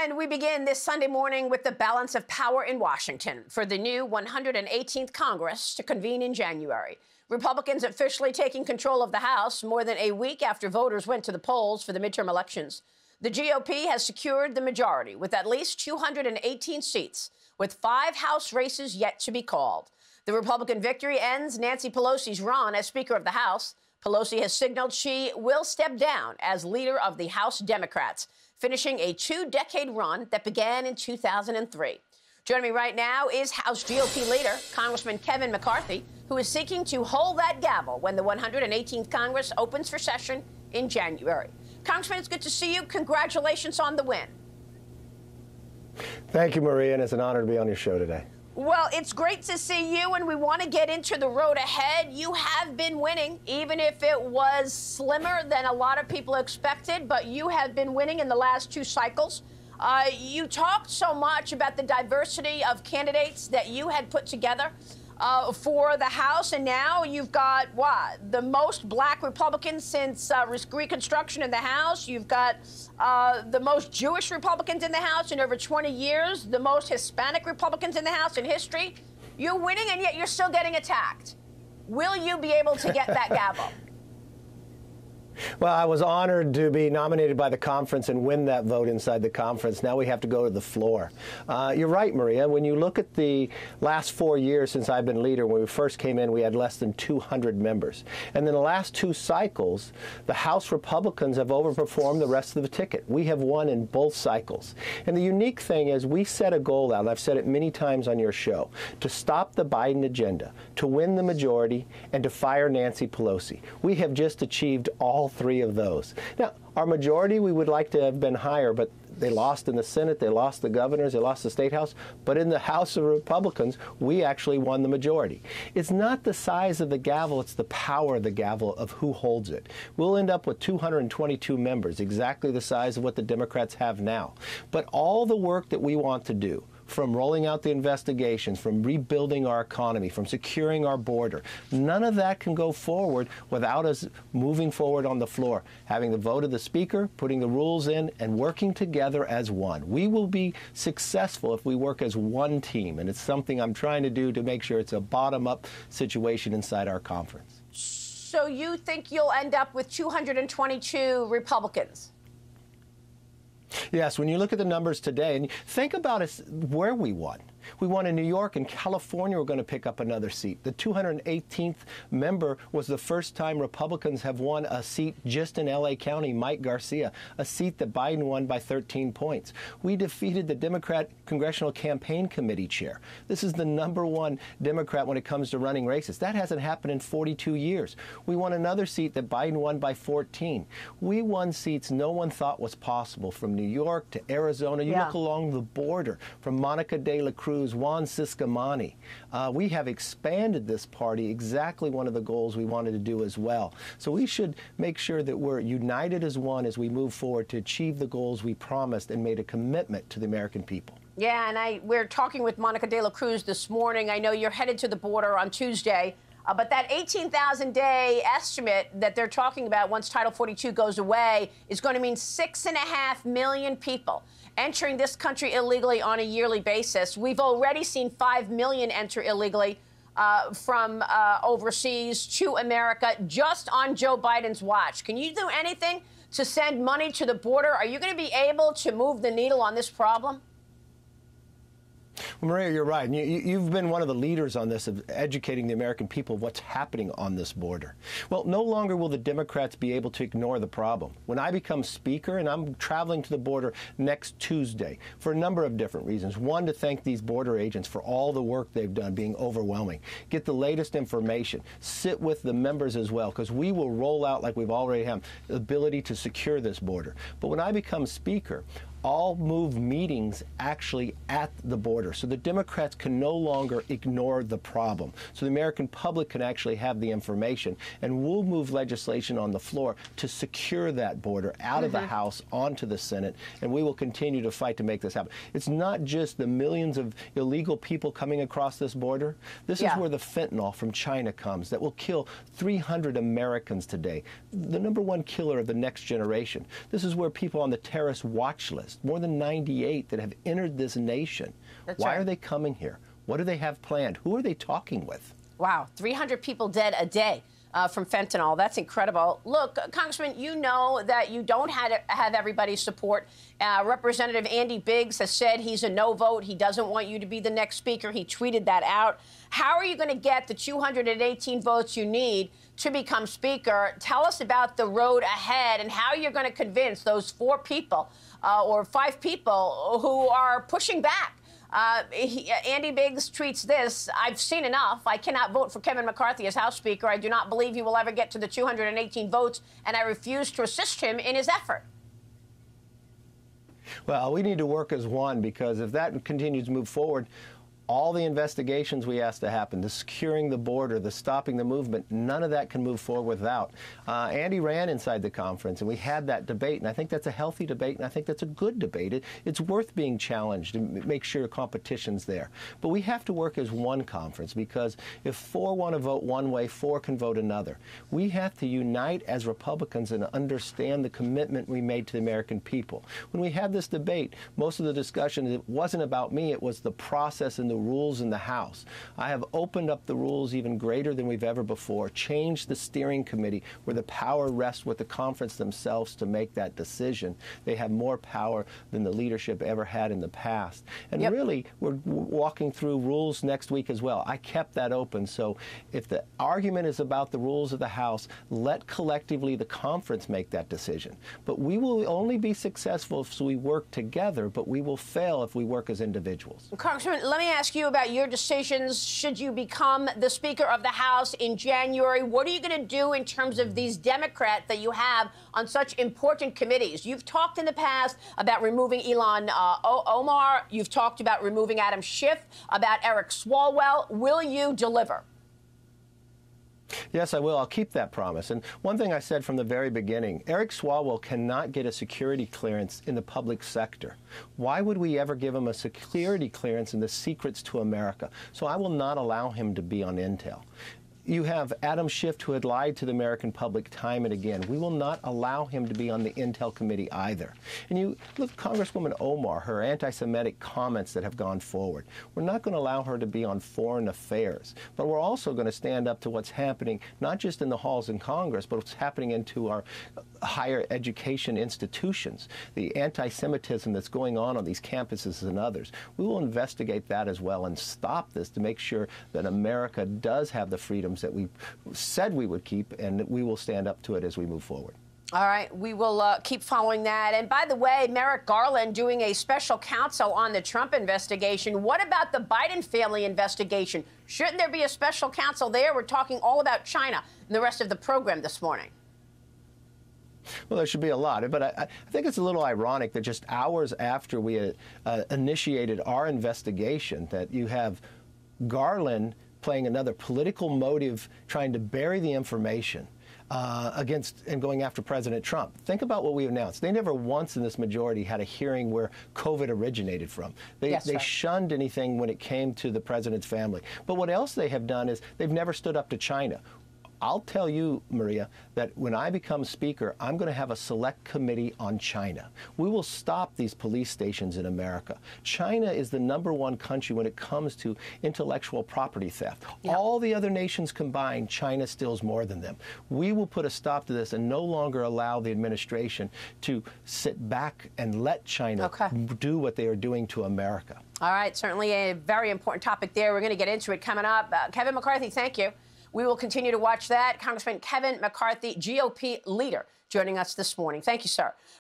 And we begin this Sunday morning with the balance of power in Washington for the new 118th Congress to convene in January. Republicans officially taking control of the House more than a week after voters went to the polls for the midterm elections. The GOP has secured the majority with at least 218 seats, with 5 House races yet to be called. The Republican victory ends Nancy Pelosi's run as Speaker of the House. Pelosi has signaled she will step down as leader of the House Democrats, finishing a 2-decade run that began in 2003. Joining me right now is House GOP leader, Congressman Kevin McCarthy, who is seeking to hold that gavel when the 118th Congress opens for session in January. Congressman, it's good to see you. Congratulations on the win. Thank you, Maria, and it's an honor to be on your show today. Well, it's great to see you, and we want to get into the road ahead. You have been winning, even if it was slimmer than a lot of people expected, but you have been winning in the last 2 cycles. You talked so much about the diversity of candidates that you had put together for the House, and now you've got, what, the most black Republicans since Reconstruction in the House. You've got the most Jewish Republicans in the House in over 20 years, the most Hispanic Republicans in the House in history. You're winning, and yet you're still getting attacked. Will you be able to get that gavel? Well, I was honored to be nominated by the conference and win that vote inside the conference. Now we have to go to the floor. You're right, Maria. When you look at the last 4 years since I've been leader, when we first came in, we had less than 200 members. And in the last 2 cycles, the House Republicans have overperformed the rest of the ticket. We have won in both cycles. And the unique thing is we set a goal out, and I've said it many times on your show, to stop the Biden agenda, to win the majority, and to fire Nancy Pelosi. We have just achieved all 3 of those. Now, our majority, we would like to have been higher, but they lost in the Senate, they lost the governors, they lost the State House. But in the House of Republicans, we actually won the majority. It's not the size of the gavel, it's the power of the gavel of who holds it. We'll end up with 222 members, exactly the size of what the Democrats have now. But all the work that we want to do, from rolling out the investigations, from rebuilding our economy, from securing our border, none of that can go forward without us moving forward on the floor, having the vote of the Speaker, putting the rules in, and working together as one. We will be successful if we work as one team, and it's something I'm trying to do to make sure it's a bottom-up situation inside our conference. So you think you'll end up with 222 Republicans? Yes, when you look at the numbers today, and think about us where we won. We won in New York, and California we're going to pick up another seat. The 218th member was the first time Republicans have won a seat just in L.A. County, Mike Garcia, a seat that Biden won by 13 points. We defeated the Democrat Congressional Campaign Committee chair. This is the #1 Democrat when it comes to running races. That hasn't happened in 42 years. We won another seat that Biden won by 14. We won seats no one thought was possible, from New York to Arizona. You look along the border, from Monica de la Cruz, Juan Ciscomani. We have expanded this party, exactly one of the goals we wanted to do as well. So we should make sure that we're united as one as we move forward to achieve the goals we promised and made a commitment to the American people. Yeah, and we're talking with Monica de la Cruz this morning. I know you're headed to the border on Tuesday, but that 18,000-day estimate that they're talking about once Title 42 goes away is going to mean 6.5 million people entering this country illegally on a yearly basis. We've already seen 5 million enter illegally from overseas to America just on Joe Biden's watch. Can you do anything to send money to the border? Are you going to be able to move the needle on this problem? Well, Maria, you're right. And you've been one of the leaders on this, of educating the American people of what's happening on this border. Well, no longer will the Democrats be able to ignore the problem. When I become Speaker, and I'm traveling to the border next Tuesday for a number of different reasons. One, to thank these border agents for all the work they've done, being overwhelming. Get the latest information. Sit with the members as well, because we will roll out, like we've already had, the ability to secure this border. But when I become Speaker, I'll move meetings actually at the border. So the Democrats can no longer ignore the problem. So the American public can actually have the information, and we'll move legislation on the floor to secure that border out of the House onto the Senate, and we will continue to fight to make this happen. It's not just the millions of illegal people coming across this border. This is where the fentanyl from China comes that will kill 300 Americans today, the #1 killer of the next generation. This is where people on the terrorist watch list, more than 98 that have entered this nation. Why are they coming here? What do they have planned? Who are they talking with? Wow, 300 people dead a day from fentanyl. That's incredible. Look, Congressman, you know that you don't have everybody's support. Representative Andy Biggs has said he's a no vote. He doesn't want you to be the next speaker. He tweeted that out. How are you going to get the 218 votes you need to become speaker? Tell us about the road ahead and how you're going to convince those 4 people or 5 people who are pushing back. Andy Biggs tweets this: "I've seen enough. I cannot vote for Kevin McCarthy as House Speaker. I do not believe he will ever get to the 218 votes, and I refuse to assist him in his effort." Well, we need to work as one, because if that continues to move forward, all the investigations we asked to happen, the securing the border, the stopping the movement, none of that can move forward without. Andy ran inside the conference, and we had that debate, and I think that's a healthy debate, and I think that's a good debate. It's worth being challenged and make sure competition's there. But we have to work as one conference, because if 4 want to vote one way, 4 can vote another. We have to unite as Republicans and understand the commitment we made to the American people. When we had this debate, most of the discussion, it wasn't about me, it was the process and the rules in the House. I have opened up the rules even greater than we've ever before, changed the steering committee where the power rests with the conference themselves to make that decision. They have more power than the leadership ever had in the past. And really, we're walking through rules next week as well. I kept that open. So if the argument is about the rules of the House, let collectively the conference make that decision. But we will only be successful if we work together, but we will fail if we work as individuals. Congressman, let me ask you about your decisions should you become the Speaker of the House in January. What are you going to do in terms of these Democrats that you have on such important committees? You've talked in the past about removing Ilhan Omar. You've talked about removing Adam Schiff, about Eric Swalwell. Will you deliver? Yes, I will. I'll keep that promise. And one thing I said from the very beginning, Eric Swalwell cannot get a security clearance in the public sector. Why would we ever give him a security clearance in the secrets to America? So I will not allow him to be on Intel. You have Adam Schiff, who had lied to the American public time and again. We will not allow him to be on the Intel Committee either. And you look, Congresswoman Omar, her anti-Semitic comments that have gone forward. We're not going to allow her to be on foreign affairs. But we're also going to stand up to what's happening, not just in the halls in Congress, but what's happening into our higher education institutions, the anti-Semitism that's going on these campuses and others. We will investigate that as well and stop this to make sure that America does have the freedom that we said we would keep, and we will stand up to it as we move forward. All right, we will keep following that. And by the way, Merrick Garland doing a special counsel on the Trump investigation. What about the Biden family investigation? Shouldn't there be a special counsel there? We're talking all about China in the rest of the program this morning. Well, there should be a lot, but I think it's a little ironic that just hours after we initiated our investigation, that you have Garland playing another political motive, trying to bury the information against and going after President Trump. Think about what we announced. They never once in this majority had a hearing where COVID originated from. They shunned anything when it came to the president's family. But what else they have done is they've never stood up to China. I'll tell you, Maria, that when I become Speaker, I'm going to have a select committee on China. We will stop these police stations in America. China is the #1 country when it comes to intellectual property theft. Yep. All the other nations combined, China steals more than them. We will put a stop to this and no longer allow the administration to sit back and let China do what they are doing to America. All right, certainly a very important topic there. We're going to get into it coming up. Kevin McCarthy, thank you. We will continue to watch that. Congressman Kevin McCarthy, GOP leader, joining us this morning. Thank you, sir.